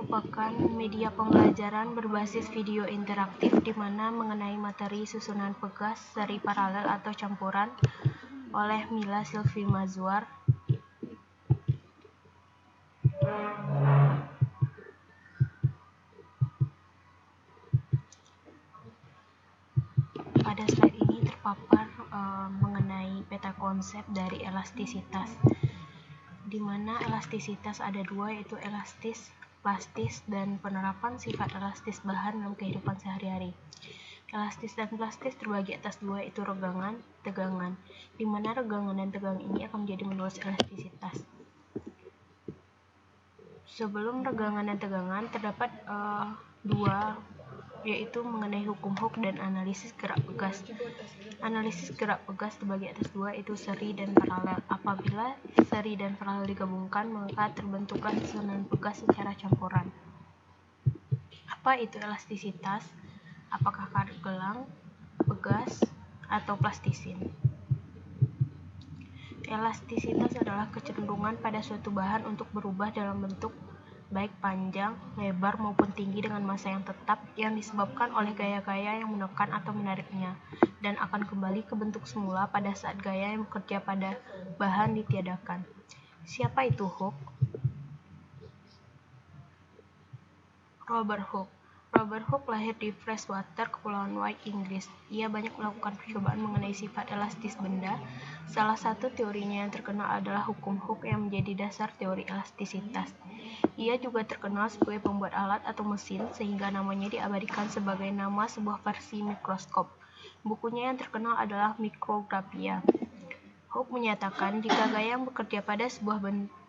merupakan media pembelajaran berbasis video interaktif di mana mengenai materi susunan pegas, seri paralel atau campuran oleh Mila Sylvie Mazwar. Pada slide ini terpapar mengenai peta konsep dari elastisitas, di mana elastisitas ada dua, yaitu elastis, plastis, dan penerapan sifat elastis bahan dalam kehidupan sehari-hari. Elastis dan plastis terbagi atas dua, yaitu regangan, tegangan, di mana regangan dan tegangan ini akan menjadi menulis elastisitas. Sebelum regangan dan tegangan terdapat dua, yaitu mengenai hukum Hooke dan analisis gerak pegas. Analisis gerak pegas terbagi atas dua, yaitu seri dan paralel. Apabila seri dan paralel digabungkan, maka terbentuklah susunan pegas secara campuran. Apa itu elastisitas? Apakah karet gelang, pegas, atau plastisin? Elastisitas adalah kecenderungan pada suatu bahan untuk berubah dalam bentuk baik panjang, lebar, maupun tinggi dengan massa yang tetap yang disebabkan oleh gaya-gaya yang menekan atau menariknya, dan akan kembali ke bentuk semula pada saat gaya yang bekerja pada bahan ditiadakan. Siapa itu Hooke? Robert Hooke. Robert Hooke lahir di Freshwater, Kepulauan White, Inggris. Ia banyak melakukan percobaan mengenai sifat elastis benda. Salah satu teorinya yang terkenal adalah hukum Hooke yang menjadi dasar teori elastisitas. Ia juga terkenal sebagai pembuat alat atau mesin, sehingga namanya diabadikan sebagai nama sebuah versi mikroskop. Bukunya yang terkenal adalah Micrographia. Hooke menyatakan jika gaya yang bekerja pada sebuah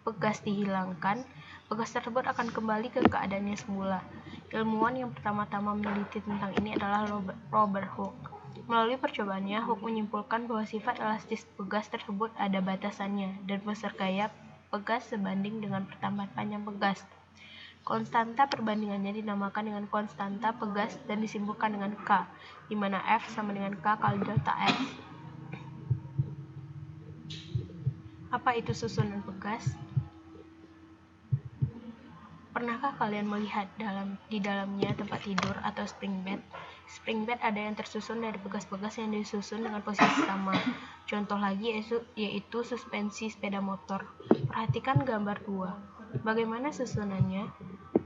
pegas dihilangkan, pegas tersebut akan kembali ke keadaannya semula. Ilmuwan yang pertama-tama meneliti tentang ini adalah Robert Hooke. Melalui percobaannya, Hooke menyimpulkan bahwa sifat elastis pegas tersebut ada batasannya, dan besar gaya pegas sebanding dengan pertambahan panjang pegas. Konstanta perbandingannya dinamakan dengan konstanta pegas dan disimpulkan dengan K, di mana F sama dengan K kali delta F. Apa itu susunan pegas? Pernahkah kalian melihat di dalamnya tempat tidur atau spring bed? Spring bed ada yang tersusun dari pegas-pegas yang disusun dengan posisi sama. Contoh lagi yaitu suspensi sepeda motor. Perhatikan gambar 2. Bagaimana susunannya?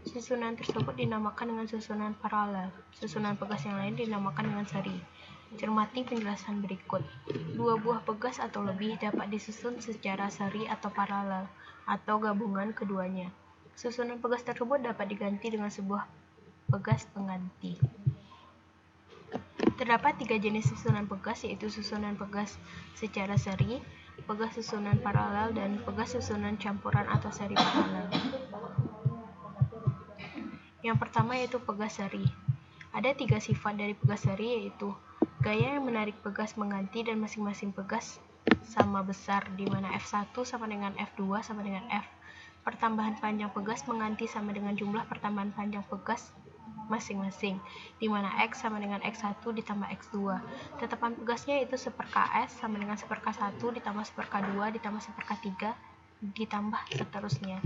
Susunan tersebut dinamakan dengan susunan paralel. Susunan pegas yang lain dinamakan dengan seri. Cermati penjelasan berikut. Dua buah pegas atau lebih dapat disusun secara seri atau paralel, atau gabungan keduanya. Susunan pegas tersebut dapat diganti dengan sebuah pegas pengganti. Terdapat 3 jenis susunan pegas, yaitu susunan pegas secara seri, pegas susunan paralel, dan pegas susunan campuran atau seri paralel. Yang pertama yaitu pegas seri. Ada 3 sifat dari pegas seri, yaitu gaya yang menarik pegas mengganti dan masing-masing pegas sama besar, di mana F1 sama dengan F2 sama dengan F. Pertambahan panjang pegas mengganti sama dengan jumlah pertambahan panjang pegas masing-masing, di mana X sama dengan X1 ditambah X2. Tetapan pegasnya itu 1/Ks sama dengan 1/K1 ditambah 1/K2 ditambah 1/K3 ditambah seterusnya.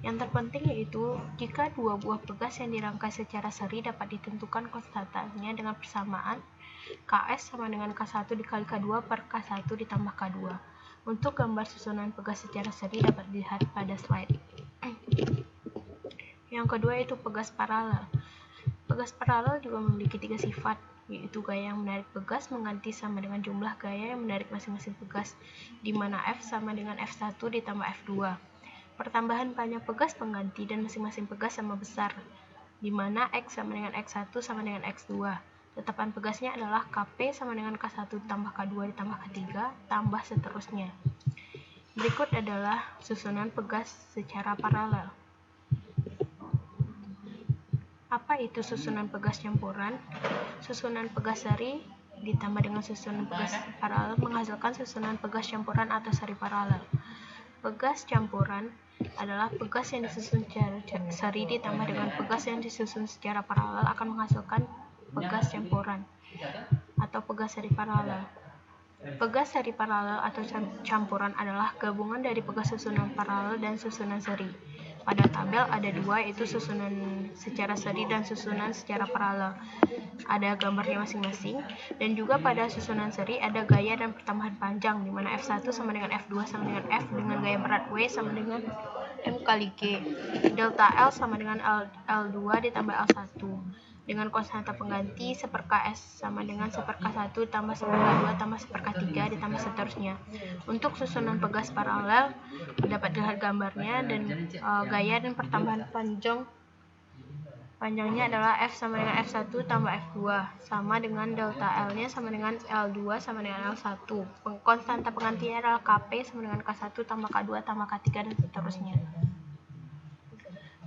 Yang terpenting yaitu jika dua buah pegas yang dirangkai secara seri dapat ditentukan konstantanya dengan persamaan Ks sama dengan K1 dikali K2 per K1 ditambah K2. Untuk gambar susunan pegas secara seri dapat dilihat pada slide. Yang kedua yaitu pegas paralel. Pegas paralel juga memiliki 3 sifat, yaitu gaya yang menarik pegas mengganti sama dengan jumlah gaya yang menarik masing-masing pegas, di mana F sama dengan F1 ditambah F2. Pertambahan panjang pegas pengganti dan masing-masing pegas sama besar, di mana X sama dengan X1 sama dengan X2. Tetapan pegasnya adalah Kp sama dengan K1 ditambah K2 ditambah K3 tambah seterusnya. Berikut adalah susunan pegas secara paralel. Apa itu susunan pegas campuran? Susunan pegas seri ditambah dengan susunan pegas paralel menghasilkan susunan pegas campuran atau seri paralel. Pegas campuran adalah pegas yang disusun secara seri ditambah dengan pegas yang disusun secara paralel akan menghasilkan pegas campuran atau pegas seri paralel. Pegas seri paralel atau campuran adalah gabungan dari pegas susunan paralel dan susunan seri. Pada tabel ada dua, yaitu susunan secara seri dan susunan secara paralel. Ada gambarnya masing-masing. Dan juga pada susunan seri ada gaya dan pertambahan panjang, di mana F1 sama dengan F2 sama dengan F dengan gaya berat W sama dengan M kali G. Delta L sama dengan L2 ditambah L1. Dengan konstanta pengganti 1/KS sama dengan 1/K1 tambah 1/K2 tambah 1/K3 ditambah seterusnya. Untuk susunan pegas paralel dapat dilihat gambarnya, dan gaya dan pertambahan panjangnya adalah F sama dengan F1 tambah F2 sama dengan delta L-nya sama dengan L2 sama dengan L1. Konstanta penggantinya adalah Kp sama dengan K1 tambah K2 tambah K3 dan seterusnya.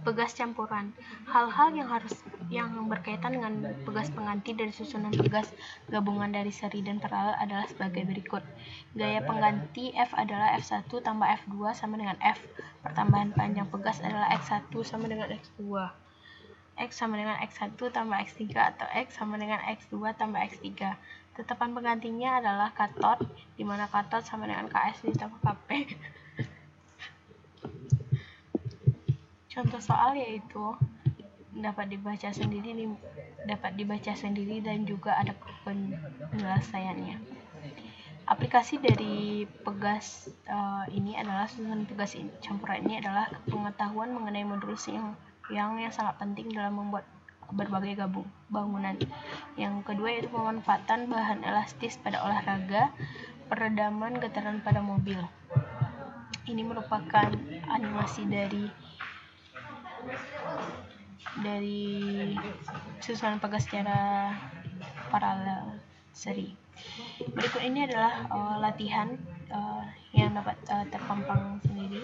Pegas campuran. Hal-hal yang berkaitan dengan pegas pengganti dari susunan pegas gabungan dari seri dan paralel adalah sebagai berikut. Gaya pengganti F adalah F1 tambah F2 sama dengan F. Pertambahan panjang pegas adalah X1 sama dengan X2. X sama dengan X1 tambah X3 atau X sama dengan X2 tambah X3. Tetapan penggantinya adalah katot, di mana katot sama dengan Ks ditambah Kp. Contoh soal yaitu dapat dibaca sendiri dan juga ada penyelesaiannya. Aplikasi dari pegas ini adalah susunan pegas campuran ini adalah pengetahuan mengenai modulus yang sangat penting dalam membuat berbagai bangunan. Yang kedua yaitu pemanfaatan bahan elastis pada olahraga, peredaman getaran pada mobil. Ini merupakan animasi dari susunan pegas secara paralel seri. Berikut ini adalah latihan yang dapat terpampang sendiri.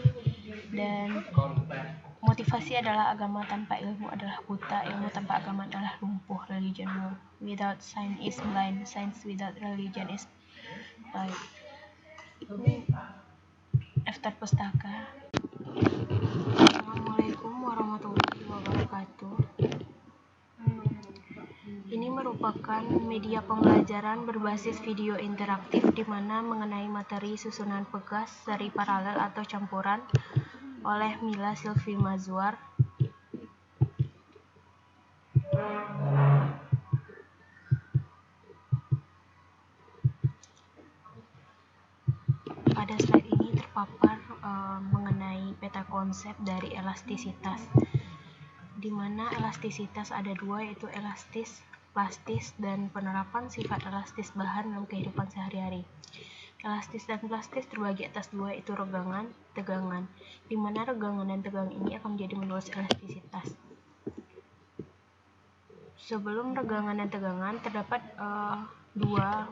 Dan motivasi adalah agama tanpa ilmu adalah buta, ilmu tanpa agama adalah lumpuh. Religion without science is blind, science without religion is blind. Daftar pustaka. Assalamualaikum warahmatullahi wabarakatuh. Ini merupakan media pembelajaran berbasis video interaktif di mana mengenai materi susunan pegas seri paralel atau campuran oleh Mila Sylvie Mazwar. Pada slide ini terpapar mengenai peta konsep dari elastisitas, di mana elastisitas ada dua, yaitu elastis, plastis, dan penerapan sifat elastis bahan dalam kehidupan sehari-hari. Elastis dan plastis terbagi atas dua, yaitu regangan, tegangan, di mana regangan dan tegangan ini akan menjadi modulus elastisitas. Sebelum regangan dan tegangan terdapat dua,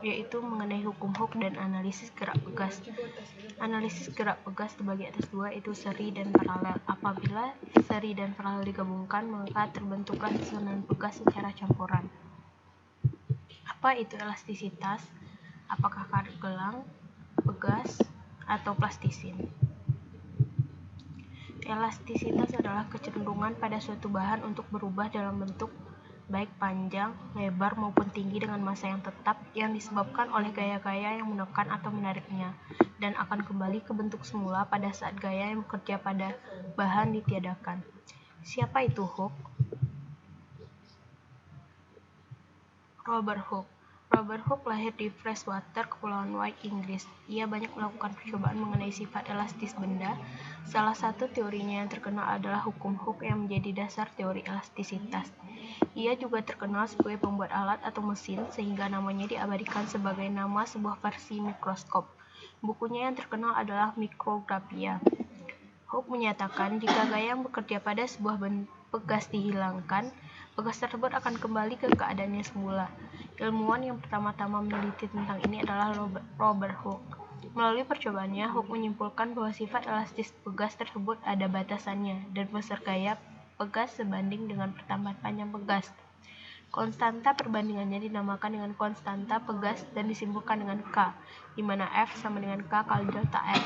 yaitu mengenai hukum Hooke dan analisis gerak pegas. Analisis gerak pegas terbagi atas dua, yaitu seri dan paralel. Apabila seri dan paralel digabungkan, maka terbentuklah susunan pegas secara campuran. Apa itu elastisitas? Apakah karet gelang, pegas, atau plastisin? Elastisitas adalah kecenderungan pada suatu bahan untuk berubah dalam bentuk baik panjang, lebar maupun tinggi dengan massa yang tetap yang disebabkan oleh gaya-gaya yang menekan atau menariknya, dan akan kembali ke bentuk semula pada saat gaya yang bekerja pada bahan ditiadakan. Siapa itu Hooke? Robert Hooke. Robert Hooke lahir di Freshwater, Kepulauan White, Inggris. Ia banyak melakukan percobaan mengenai sifat elastis benda. Salah satu teorinya yang terkenal adalah hukum Hooke yang menjadi dasar teori elastisitas. Ia juga terkenal sebagai pembuat alat atau mesin, sehingga namanya diabadikan sebagai nama sebuah versi mikroskop. Bukunya yang terkenal adalah Micrographia. Hooke menyatakan jika gaya yang bekerja pada sebuah pegas dihilangkan, pegas tersebut akan kembali ke keadaannya semula. Ilmuwan yang pertama-tama meneliti tentang ini adalah Robert Hooke. Melalui percobaannya, Hooke menyimpulkan bahwa sifat elastis pegas tersebut ada batasannya, dan besar gaya pegas sebanding dengan pertambahan panjang pegas. Konstanta perbandingannya dinamakan dengan konstanta pegas dan disimpulkan dengan K, di mana F sama dengan K kali delta X.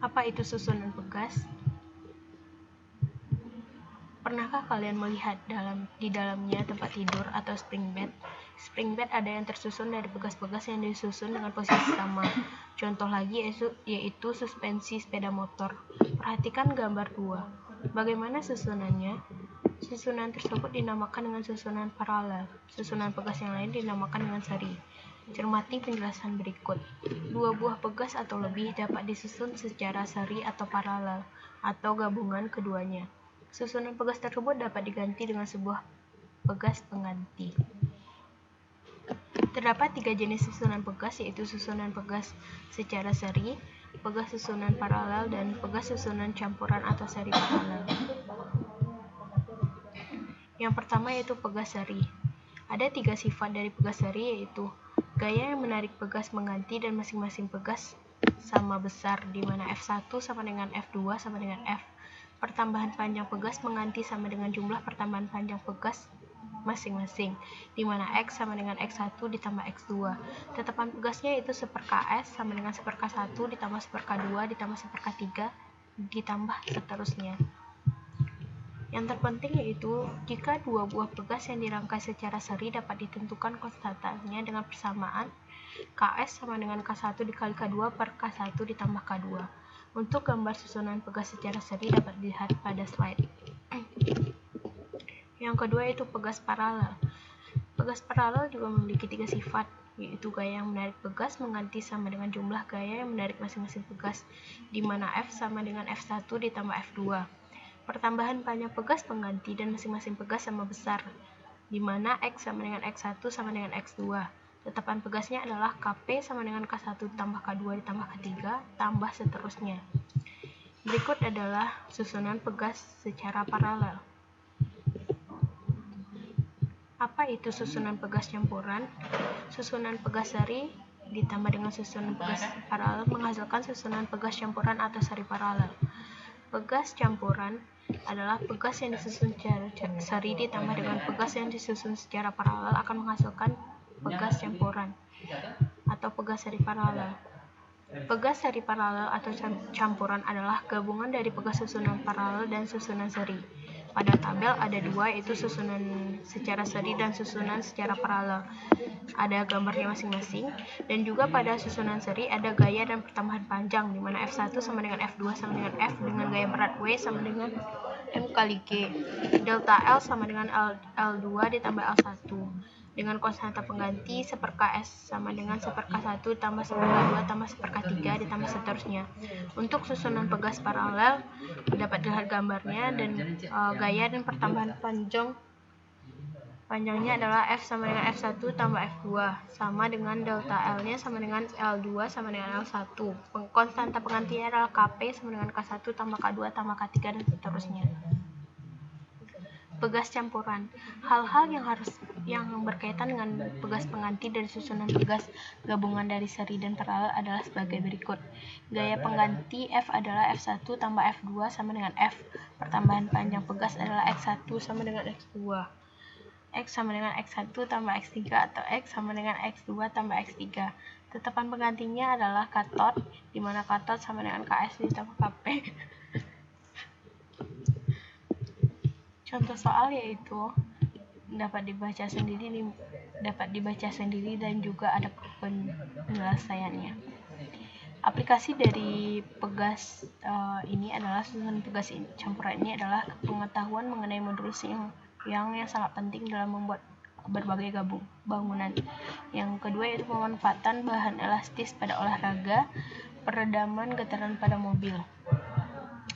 Apa itu susunan pegas? Pernahkah kalian melihat di dalamnya tempat tidur atau spring bed? Spring bed ada yang tersusun dari pegas-pegas yang disusun dengan posisi sama. Contoh lagi yaitu suspensi sepeda motor. Perhatikan gambar 2. Bagaimana susunannya? Susunan tersebut dinamakan dengan susunan paralel. Susunan pegas yang lain dinamakan dengan seri. Cermati penjelasan berikut. Dua buah pegas atau lebih dapat disusun secara seri atau paralel, atau gabungan keduanya. Susunan pegas tersebut dapat diganti dengan sebuah pegas pengganti. Terdapat 3 jenis susunan pegas, yaitu susunan pegas secara seri, pegas susunan paralel, dan pegas susunan campuran atau seri paralel. Yang pertama yaitu pegas seri. Ada 3 sifat dari pegas seri, yaitu gaya yang menarik pegas mengganti dan masing-masing pegas sama besar, di mana F1 sama dengan F2 sama dengan F. Pertambahan panjang pegas mengganti sama dengan jumlah pertambahan panjang pegas masing-masing, di mana X sama dengan X1 ditambah X2. Tetapan pegasnya itu 1/Ks sama dengan 1/K1 ditambah 1/K2 ditambah 1/K3 ditambah seterusnya. Yang terpenting yaitu jika dua buah pegas yang dirangkai secara seri dapat ditentukan konstantanya dengan persamaan Ks sama dengan K1 dikali K2 per K1 ditambah K2. Untuk gambar susunan pegas secara seri dapat dilihat pada slide. Yang kedua itu pegas paralel. Pegas paralel juga memiliki 3 sifat, yaitu gaya yang menarik pegas mengganti sama dengan jumlah gaya yang menarik masing-masing pegas, di mana F sama dengan F1 ditambah F2. Pertambahan panjang pegas pengganti dan masing-masing pegas sama besar, di mana X sama dengan X1 sama dengan X2. Tetapan pegasnya adalah Kp sama dengan K1 ditambah K2 ditambah K3 tambah seterusnya. Berikut adalah susunan pegas secara paralel. Apa itu susunan pegas campuran? Susunan pegas seri ditambah dengan susunan pegas paralel menghasilkan susunan pegas campuran atau seri paralel. Pegas campuran adalah pegas yang disusun secara seri ditambah dengan pegas yang disusun secara paralel akan menghasilkan pegas campuran atau pegas seri paralel. Pegas seri paralel atau campuran adalah gabungan dari pegas susunan paralel dan susunan seri. Pada tabel ada 2, yaitu susunan secara seri dan susunan secara paralel. Ada gambarnya masing-masing, dan juga pada susunan seri ada gaya dan pertambahan panjang, di mana F1 sama dengan F2 sama dengan F dengan gaya berat W sama dengan M kali G. Delta L sama dengan L2 ditambah L1. Dengan konstanta pengganti 1/Ks sama dengan 1/K1 tambah 1/K2 tambah 1/K3 ditambah seterusnya. Untuk susunan pegas paralel dapat dilihat gambarnya, dan gaya dan pertambahan panjangnya adalah F sama dengan F1 tambah F2 sama dengan delta L-nya sama dengan L2 sama dengan L1. Konstanta penggantinya adalah Kp sama dengan K1 tambah K2 tambah K3 dan seterusnya. Pegas campuran. Hal-hal yang berkaitan dengan pegas pengganti dari susunan pegas gabungan dari seri dan paralel adalah sebagai berikut. Gaya pengganti F adalah F1 tambah F2 sama dengan F. Pertambahan panjang pegas adalah X1 sama dengan X2. X sama dengan X1 tambah X3 atau X sama dengan X2 tambah X3. Tetapan penggantinya adalah katot, di mana katot sama dengan Ks ditambah Kp. Contoh soal yaitu dapat dibaca sendiri dan juga ada penyelesaiannya. Aplikasi dari pegas ini adalah susunan pegas campuran ini adalah pengetahuan mengenai modulus yang sangat penting dalam membuat berbagai bangunan. Yang kedua yaitu pemanfaatan bahan elastis pada olahraga, peredaman getaran pada mobil.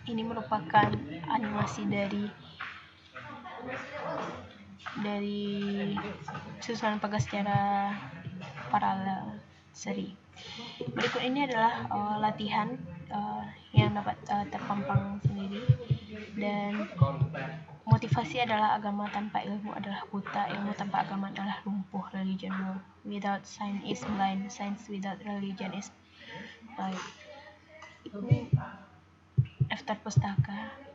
Ini merupakan animasi dari susunan pegas secara paralel seri. Berikut ini adalah latihan yang dapat terpampang sendiri, dan motivasi adalah agama tanpa ilmu adalah buta, ilmu tanpa agama adalah lumpuh. Religion without science is blind, science without religion is blind. Daftar pustaka.